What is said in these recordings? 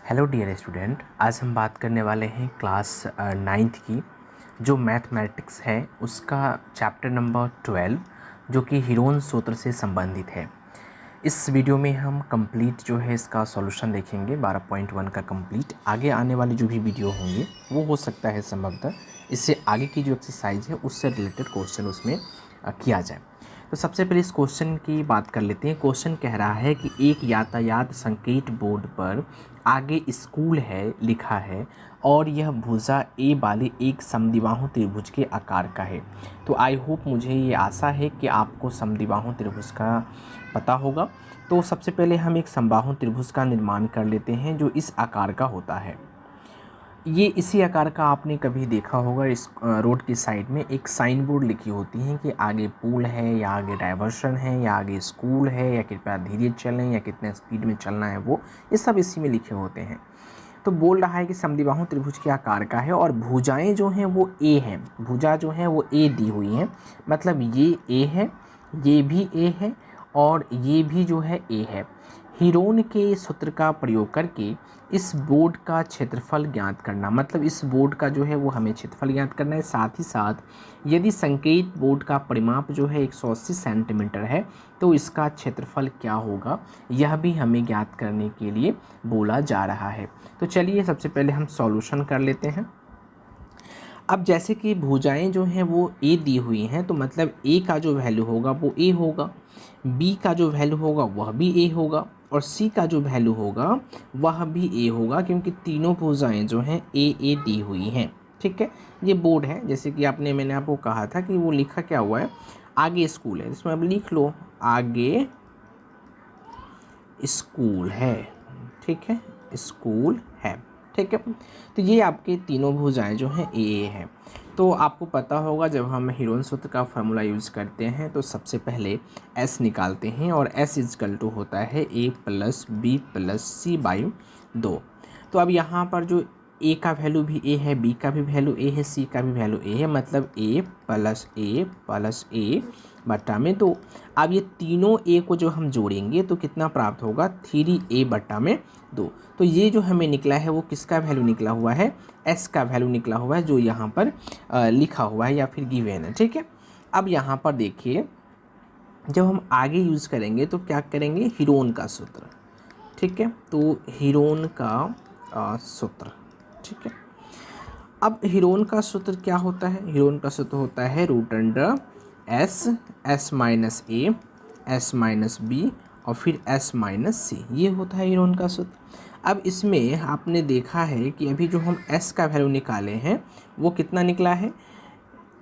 Hello dear student, आज हम बात करने वाले हैं क्लास 9th की जो मैथमेटिक्स है उसका चैप्टर नंबर 12 जो कि हीरोन सूत्र से संबंधित है। इस वीडियो में हम कंप्लीट जो है इसका सॉल्यूशन देखेंगे 12.1 का कंप्लीट। आगे आने वाली जो भी वीडियो होंगे वो हो सकता है संभवतः इससे आगे की जो एक्सरसाइज है उससे रिलेटेड क्वेश्चन उसमें किया जाए। तो सबसे पहले इस क्वेश्चन की बात कर लेते हैं। क्वेश्चन कह रहा है कि एक यातायात संकेत बोर्ड पर आगे स्कूल है लिखा है और यह भुजा ए वाले एक समद्विबाहु त्रिभुज के आकार का है। तो आई होप, मुझे ये आशा है कि आपको समद्विबाहु त्रिभुज का पता होगा। तो सबसे पहले हम एक समबाहु त्रिभुज का निर्माण कर लेते हैं जो इस आकार का होता है। ये इसी आकार का आपने कभी देखा होगा, इस रोड की साइड में एक साइन बोर्ड लिखी होती है कि आगे पुल है या आगे डाइवर्शन है या आगे स्कूल है या कृपया धीरे चलें या कितने स्पीड में चलना है, वो ये सब इसी में लिखे होते हैं। तो बोल रहा है कि समद्विबाहु त्रिभुज के आकार का है और भुजाएं जो हैं वो ए हैं। भुजा जो है वो ए दी हुई हैं, मतलब ये ए है, ये भी ए है और ये भी जो है ए है। हीरोन के सूत्र का प्रयोग करके इस बोर्ड का क्षेत्रफल ज्ञात करना, मतलब इस बोर्ड का जो है वो हमें क्षेत्रफल ज्ञात करना है। साथ ही साथ यदि संकेत बोर्ड का परिमाप जो है 180 सेंटीमीटर है तो इसका क्षेत्रफल क्या होगा, यह भी हमें ज्ञात करने के लिए बोला जा रहा है। तो चलिए सबसे पहले हम सॉल्यूशन कर लेते हैं। अब जैसे कि भुजाएं जो हैं वो ए दी हुई हैं, तो मतलब ए का जो वैल्यू होगा वो ए होगा, बी का जो वैल्यू होगा वह भी ए होगा और सी का जो वैल्यू होगा वह भी ए होगा, क्योंकि तीनों भुजाएं जो हैं ए दी हुई हैं। ठीक है, ये बोर्ड है, जैसे कि मैंने आपको कहा था कि वो लिखा क्या हुआ है, आगे स्कूल है, इसमें अब लिख लो आगे स्कूल है। ठीक है, स्कूल है। ठीक है, तो ये आपके तीनों भुजाएं जो हैं ए हैं। तो आपको पता होगा जब हम हीरोन सूत्र का फार्मूला यूज़ करते हैं तो सबसे पहले एस निकालते हैं और एस इजकल टू होता है A plus B plus C by 2। तो अब यहाँ पर जो ए का वैल्यू भी ए है, बी का भी वैल्यू ए है, सी का भी वैल्यू ए है, मतलब ए प्लस ए बट्टा में 2। अब ये तीनों ए को जो हम जोड़ेंगे तो कितना प्राप्त होगा, 3a बट्टा में 2। तो ये जो हमें निकला है वो किसका वैल्यू निकला हुआ है, एस का वैल्यू निकला हुआ है, जो यहाँ पर लिखा हुआ है या फिर गिवन है। ठीक है, अब यहाँ पर देखिए जब हम आगे यूज़ करेंगे तो क्या करेंगे, हीरोन का सूत्र। ठीक है, तो हीरोन का सूत्र। ठीक है, अब हीरोन का सूत्र क्या होता है, हीरोन का सूत्र होता है रूट अंडर एस माइनस ए, एस माइनस बी और फिर एस माइनस सी, ये होता है हीरोन का सूत्र। अब इसमें आपने देखा है कि अभी जो हम एस का वैल्यू निकाले हैं वो कितना निकला है,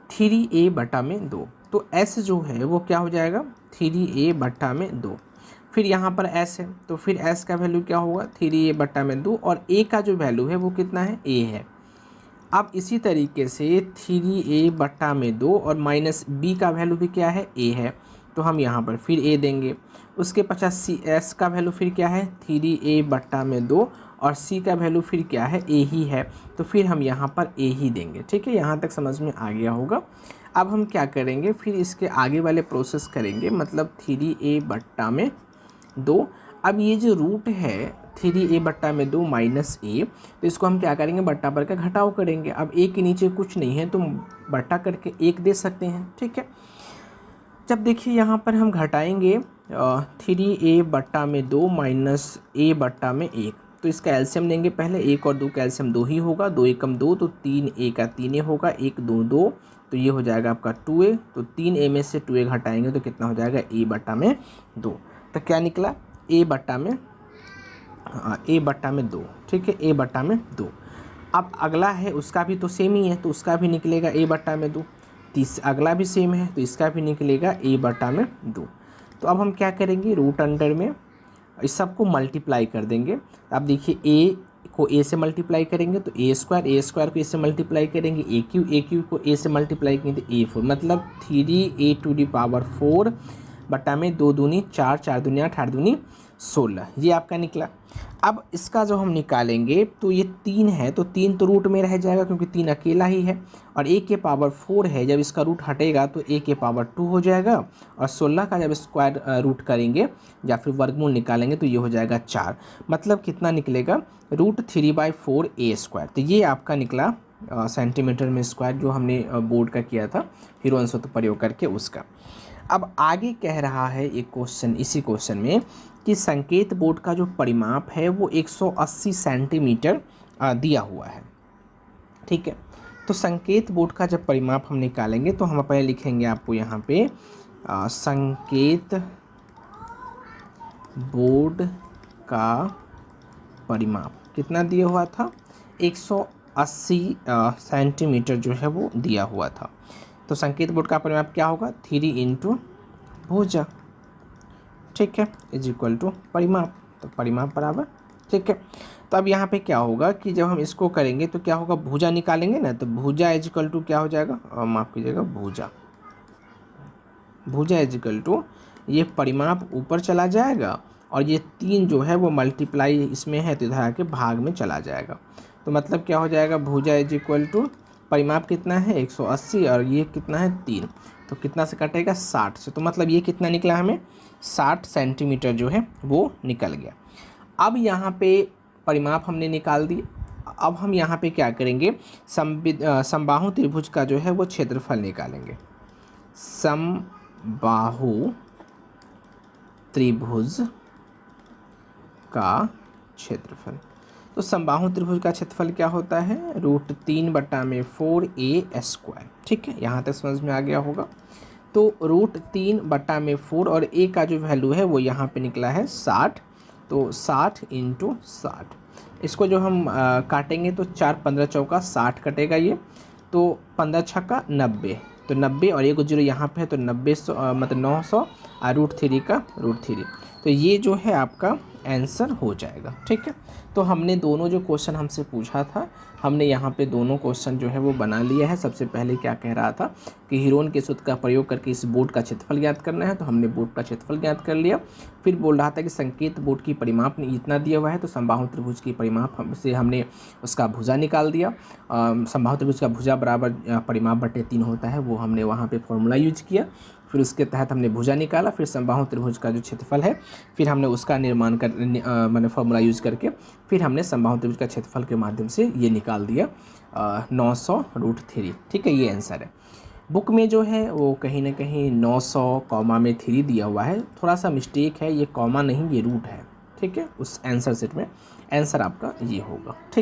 3a बटा में 2। तो s जो है वो क्या हो जाएगा, 3a बटा में 2। फिर यहाँ पर s है तो फिर s का वैल्यू क्या होगा, 3a बटा में 2 और a का जो वैल्यू है वो कितना है, a है। अब इसी तरीके से 3a बटा में 2 और माइनस b का वैल्यू भी क्या है, a है, तो हम यहाँ पर फिर a देंगे। उसके पश्चात s का वैल्यू फिर क्या है, 3a बटा में 2 और c का वैल्यू फिर क्या है, a ही है, तो फिर हम यहाँ पर a ही देंगे। ठीक है, यहाँ तक समझ में आ गया होगा। अब हम क्या करेंगे, फिर इसके आगे वाले प्रोसेस करेंगे, मतलब 3a बट्टा में 2। अब ये जो रूट है 3a बट्टा में 2 माइनस a, तो इसको हम क्या करेंगे, बट्टा पर का घटाव करेंगे। अब a के नीचे कुछ नहीं है तो बट्टा करके 1 दे सकते हैं। ठीक है, जब देखिए यहाँ पर हम घटाएंगे 3a बट्टा में 2 माइनस a बट्टा में 1, तो इसका एलसीएम लेंगे पहले, 1 और 2 का एलसीएम 2 ही होगा, 2 एकम 2 तो 3a का 3a होगा, 1 2 2 तो ये हो जाएगा आपका 2a, तो 3a में से 2a घटाएंगे तो कितना हो जाएगा, a बट्टा में 2। तो क्या निकला, a बट्टा में 2। ठीक है, a बट्टा में 2। अब अगला है उसका भी तो सेम ही है, तो उसका भी निकलेगा a बट्टा में 2। अगला भी सेम है तो इसका भी निकलेगा a बटा में 2। तो अब हम क्या करेंगे, रूट अंडर में इस सबको मल्टीप्लाई कर देंगे। अब देखिए a को a से मल्टीप्लाई करेंगे तो a स्क्वायर को a से मल्टीप्लाई करेंगे, a क्यू को a से मल्टीप्लाई करेंगे तो a4, मतलब 3a टू दी पावर 4 बटा में 2 दूनी 4, 4 दूनी 8, 8 दूनी 16, ये आपका निकला। अब इसका जो हम निकालेंगे तो ये 3 है, तो 3 तो रूट में रह जाएगा क्योंकि 3 अकेला ही है, और a के पावर 4 है, जब इसका रूट हटेगा तो a के पावर 2 हो जाएगा, और 16 का जब स्क्वायर रूट करेंगे या फिर वर्गमूल निकालेंगे तो ये हो जाएगा 4। मतलब कितना निकलेगा, √3/4a²। तो ये आपका निकला सेंटीमीटर में स्क्वायर, जो हमने बोर्ड का किया था हीरोन सूत्र प्रयोग करके उसका। अब आगे कह रहा है एक क्वेश्चन, इसी क्वेश्चन में कि संकेत बोर्ड का जो परिमाप है वो 180 सेंटीमीटर दिया हुआ है। ठीक है, तो संकेत बोर्ड का जब परिमाप हम निकालेंगे तो हम पहले लिखेंगे आपको यहाँ पे संकेत बोर्ड का परिमाप कितना दिया हुआ था, 180 सेंटीमीटर जो है वो दिया हुआ था। तो संकेत बोर्ड का परिमाप क्या होगा, 3 इंटू भुजा, ठीक है, इज इक्वल टू परिमाप। तो परिमाप बराबर, ठीक है। तो अब यहाँ पे क्या होगा कि जब हम इसको करेंगे तो क्या होगा, भुजा निकालेंगे ना, तो भुजा इज इक्वल टू क्या हो जाएगा, माफ़ कीजिएगा, भुजा इज इक्वल टू ये परिमाप ऊपर चला जाएगा और ये 3 जो है वो मल्टीप्लाई इसमें है तो इधर आके भाग में चला जाएगा। तो मतलब क्या हो जाएगा, भुजा इज इक्वल टू परिमाप कितना है 180 और ये कितना है 3, तो कितना से कटेगा 60 से। तो मतलब ये कितना निकला हमें 60 सेंटीमीटर जो है वो निकल गया। अब यहाँ पे परिमाप हमने निकाल दी। अब हम यहाँ पे क्या करेंगे, समबाहु त्रिभुज का जो है वो क्षेत्रफल निकालेंगे। समबाहु त्रिभुज का क्षेत्रफल, तो समबाहु त्रिभुज का क्षेत्रफल क्या होता है, √3/4a²। ठीक है, यहाँ तक समझ में आ गया होगा। तो √3/4 और a का जो वैल्यू है वो यहाँ पे निकला है 60, तो 60 इंटू 60। इसको जो हम काटेंगे तो 4 15 चौका 60 कटेगा ये, तो 15 छक्का 90, तो 90 और 1 जीरो यहाँ पे है तो 90 मतलब 900 और √3 का √3, तो ये जो है आपका आंसर हो जाएगा। ठीक है, तो हमने दोनों जो क्वेश्चन हमसे पूछा था, हमने यहाँ पे दोनों क्वेश्चन जो है वो बना लिया है। सबसे पहले क्या कह रहा था कि हीरोन के सूत्र का प्रयोग करके इस बोर्ड का क्षेत्रफल ज्ञात करना है, तो हमने बोर्ड का क्षेत्रफल ज्ञात कर लिया। फिर बोल रहा था कि संकेत बोर्ड की परिमाप ने इतना दिया हुआ है, तो समबाहु त्रिभुज की परिमाप से हमने उसका भुजा निकाल दिया। समबाहु त्रिभुज का भुजा बराबर परिमाप बटे 3 होता है, वो हमने वहाँ पर फॉर्मूला यूज किया। फिर उसके तहत हमने भुजा निकाला, फिर समबाहु त्रिभुज का जो क्षेत्रफल है फिर हमने उसका निर्माण कर मैंने फॉर्मूला यूज करके फिर हमने समबाहु त्रिभुज का क्षेत्रफल के माध्यम से ये निकाल दिया 900 √3। ठीक है, ये आंसर है। बुक में जो है वो कहीं ना कहीं 900 कॉमा में 3 दिया हुआ है, थोड़ा सा मिस्टेक है, ये कॉमा नहीं ये रूट है। ठीक है, उस आंसर सेट में आंसर आपका ये होगा। ठीक।